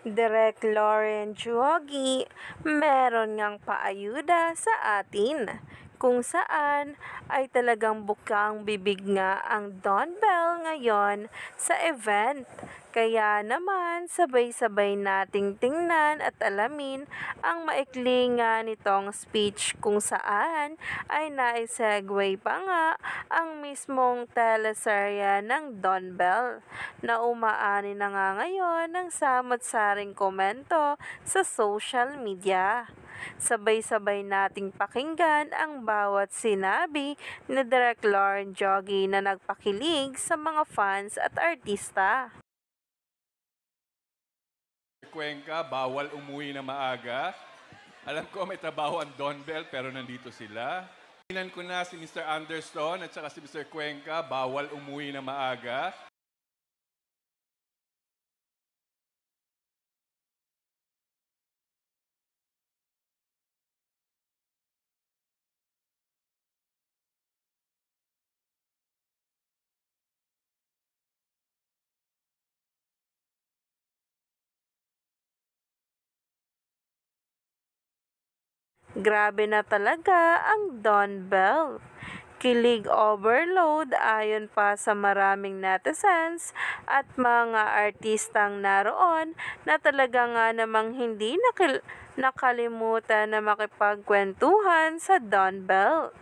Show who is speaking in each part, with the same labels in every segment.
Speaker 1: Direk Lauren Jogi, meron ngang paayuda sa atin, kung saan ay talagang bukang bibig nga ang Don Bell ngayon sa event. Kaya naman sabay-sabay nating tingnan at alamin ang maikli nga nitong speech kung saan ay naisegue pa nga ang mismong teleserye ng Don Bell na umaani na nga ngayon ng samot-saring komento sa social media. Sabay-sabay nating pakinggan ang bawat sinabi ni Direk Lauren Jogi na nagpakilig sa mga fans at artista.
Speaker 2: Cuenca, bawal umuwi na maaga. Alam ko may trabaho ang Don Bell pero nandito sila. Tinan ko na si Mr. Anderson at saka si Mr. Cuenca, bawal umuwi na maaga.
Speaker 1: Grabe na talaga ang Don Bell. Kilig overload ayon pa sa maraming netizens at mga artistang naroon na talaga nga namang hindi nakalimutan na makipagkwentuhan sa Don Bell.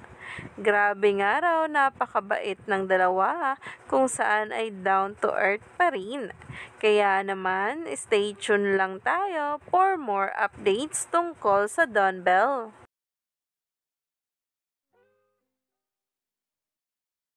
Speaker 1: Grabe nga raw, napakabait ng dalawa kung saan ay down to earth pa rin. Kaya naman, stay tuned lang tayo for more updates tungkol sa Don Bell.